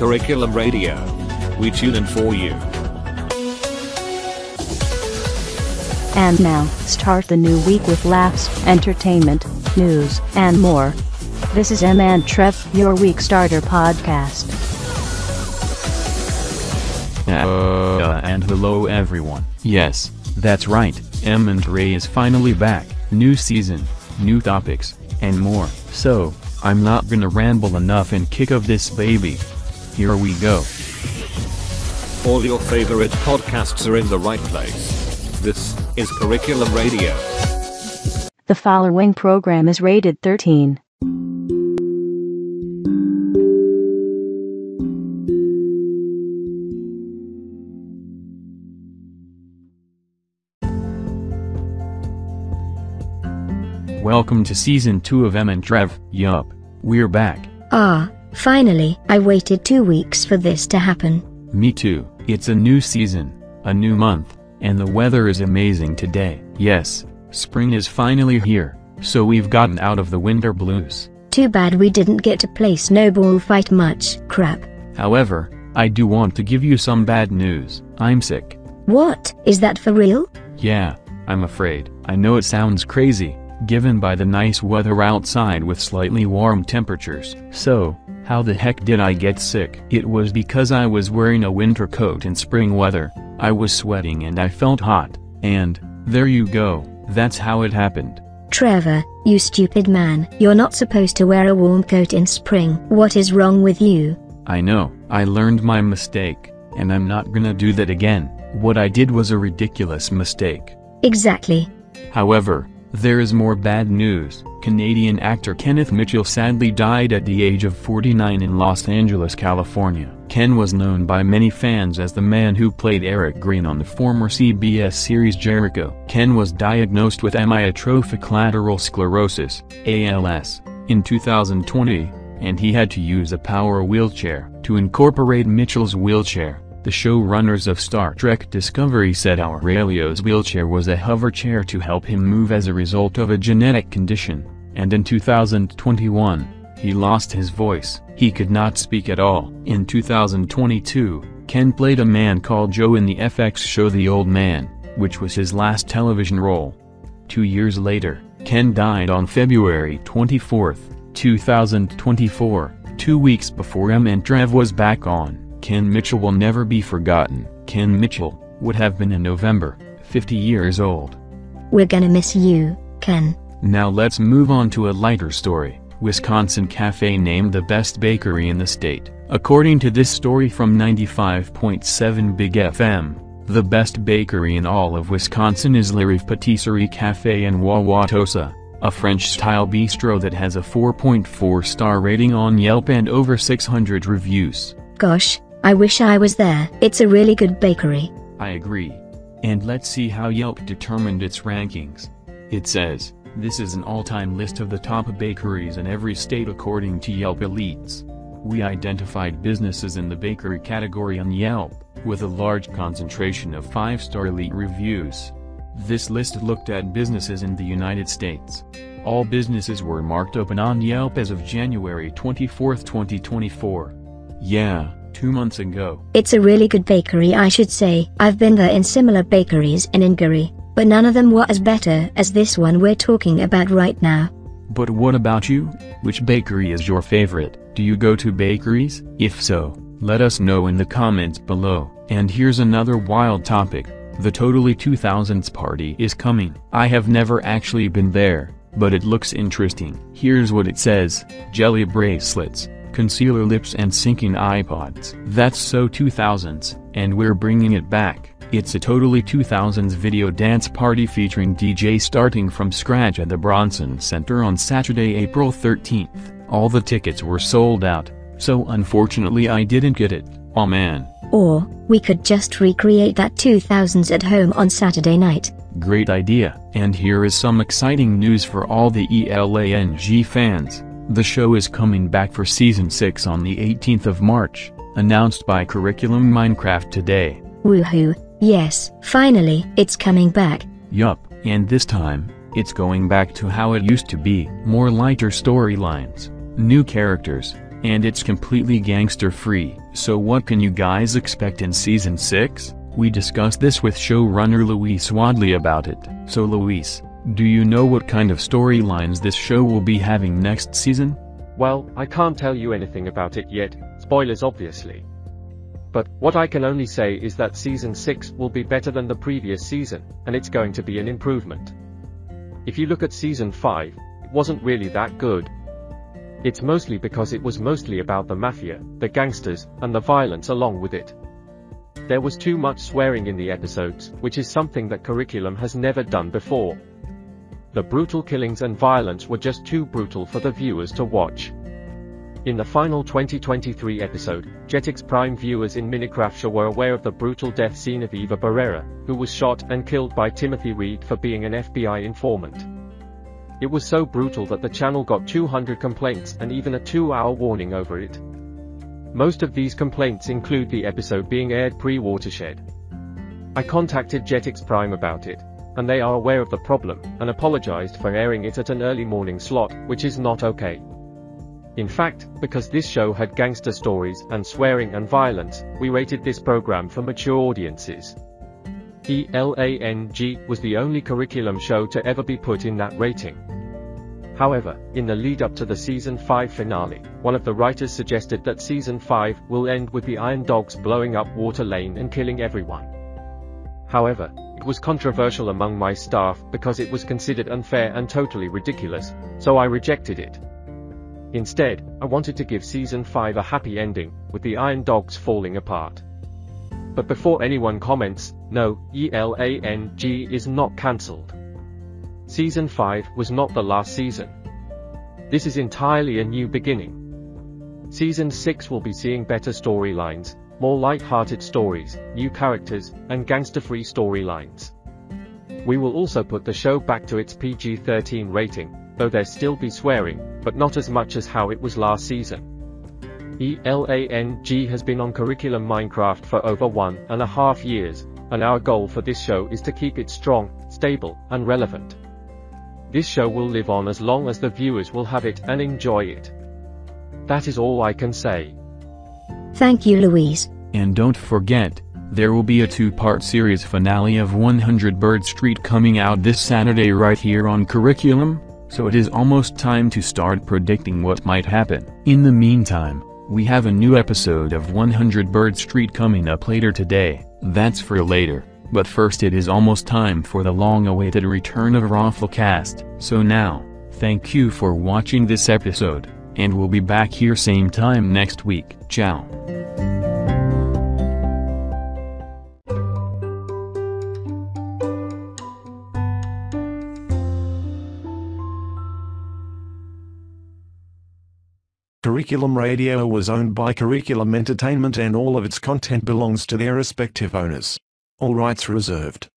Curriculum Radio. We tune in for you. And now, start the new week with laughs, entertainment, news, and more. This is Em&Trev, your week starter podcast. And hello everyone. Yes, that's right, Em&Trev is finally back. New season, new topics, and more. So, I'm not gonna ramble enough and kick off this baby. Here we go. All your favorite podcasts are in the right place. This is Curriculum Radio. The following program is rated 13. Welcome to Season 2 of Em&Trev. Yup, we're back. Finally, I waited 2 weeks for this to happen. Me too. It's a new season, a new month, and the weather is amazing today. Yes, spring is finally here, so we've gotten out of the winter blues. Too bad we didn't get to play snowball fight much. Crap. However, I do want to give you some bad news. I'm sick. What? Is that for real? Yeah, I'm afraid. I know it sounds crazy, given by the nice weather outside with slightly warm temperatures. So, how the heck did I get sick? It was because I was wearing a winter coat in spring weather. I was sweating and I felt hot, and there you go, that's how it happened. Trevor, you stupid man. You're not supposed to wear a warm coat in spring. What is wrong with you? I know, I learned my mistake, and I'm not gonna do that again. What I did was a ridiculous mistake. Exactly. However, there is more bad news. Canadian actor Kenneth Mitchell sadly died at the age of 49 in Los Angeles, California. Ken was known by many fans as the man who played Eric Green on the former CBS series Jericho. Ken was diagnosed with amyotrophic lateral sclerosis, ALS, in 2020, and he had to use a power wheelchair. To incorporate Mitchell's wheelchair, the showrunners of Star Trek Discovery said Aurelio's wheelchair was a hover chair to help him move as a result of a genetic condition, and in 2021, he lost his voice. He could not speak at all. In 2022, Ken played a man called Joe in the FX show The Old Man, which was his last television role. 2 years later, Ken died on February 24, 2024, 2 weeks before Em&Trev was back on. Ken Mitchell will never be forgotten. Ken Mitchell would have been in November, 50 years old. We're gonna miss you, Ken. Now let's move on to a lighter story. Wisconsin Café named the best bakery in the state. According to this story from 95.7 Big FM, the best bakery in all of Wisconsin is La Rive Patisserie Café in Wauwatosa, a French-style bistro that has a 4.4-star rating on Yelp and over 600 reviews. Gosh, I wish I was there. It's a really good bakery. I agree. And let's see how Yelp determined its rankings. It says, this is an all-time list of the top bakeries in every state according to Yelp Elites. We identified businesses in the bakery category on Yelp, with a large concentration of 5-star elite reviews. This list looked at businesses in the United States. All businesses were marked open on Yelp as of January 24, 2024. Yeah, 2 months ago. It's a really good bakery, I should say. I've been there in similar bakeries in Ingary, but none of them were as better as this one we're talking about right now. But what about you? Which bakery is your favorite? Do you go to bakeries? If so, let us know in the comments below. And here's another wild topic. The Totally 2000s party is coming. I have never actually been there, but it looks interesting. Here's what it says: jelly bracelets, concealer lips and syncing iPods. That's so 2000s, and we're bringing it back. It's a Totally 2000s video dance party featuring DJ starting from scratch at the Bronson Center on Saturday, April 13th. All the tickets were sold out, so unfortunately I didn't get it. Aw man. Or, we could just recreate that 2000s at home on Saturday night. Great idea. And here is some exciting news for all the ELANG fans. The show is coming back for Season 6 on the 18th of March, announced by Curriculum Minecraft today. Woohoo, yes, finally, it's coming back. Yup, and this time, it's going back to how it used to be. More lighter storylines, new characters, And it's completely gangster-free. So what can you guys expect in Season 6? We discussed this with showrunner Luis Wadley about it. So Luis, do you know what kind of storylines this show will be having next season? Well, I can't tell you anything about it yet, spoilers obviously. But what I can only say is that Season 6 will be better than the previous season, and it's going to be an improvement. If you look at Season 5, it wasn't really that good. It's mostly because it was mostly about the mafia, the gangsters, and the violence along with it. There was too much swearing in the episodes, which is something that Curriculum has never done before. The brutal killings and violence were just too brutal for the viewers to watch. In the final 2023 episode, Jetix Prime viewers in Minecraft were aware of the brutal death scene of Eva Barrera, who was shot and killed by Timothy Reed for being an FBI informant. It was so brutal that the channel got 200 complaints and even a 2-hour warning over it. Most of these complaints include the episode being aired pre-Watershed. I contacted Jetix Prime about it, and they are aware of the problem, and apologized for airing it at an early morning slot, which is not okay. In fact, because this show had gangster stories and swearing and violence, we rated this program for mature audiences. ELANG was the only Curriculum show to ever be put in that rating. However, in the lead-up to the Season 5 finale, one of the writers suggested that Season 5 will end with the Iron Dogs blowing up Water Lane and killing everyone. However, it was controversial among my staff because it was considered unfair and totally ridiculous, so I rejected it. Instead, I wanted to give Season 5 a happy ending, with the Iron Dogs falling apart. But before anyone comments, no, ELANG is not cancelled. Season 5 was not the last season. This is entirely a new beginning. Season 6 will be seeing better storylines, more light-hearted stories, new characters, and gangster-free storylines. We will also put the show back to its PG-13 rating, though there still be swearing, but not as much as how it was last season. ELANG has been on Curriculum Minecraft for over 1.5 years, and our goal for this show is to keep it strong, stable, and relevant. This show will live on as long as the viewers will have it and enjoy it. That is all I can say. Thank you, Louise. And don't forget, there will be a 2-part series finale of 100 Bird Street coming out this Saturday right here on Curriculum, so it is almost time to start predicting what might happen. In the meantime, we have a new episode of 100 Bird Street coming up later today. That's for later, but first it is almost time for the long-awaited return of Rafflecast. So now, thank you for watching this episode, and we'll be back here same time next week. Ciao. Curriculum Radio was owned by Curriculum Entertainment and all of its content belongs to their respective owners. All rights reserved.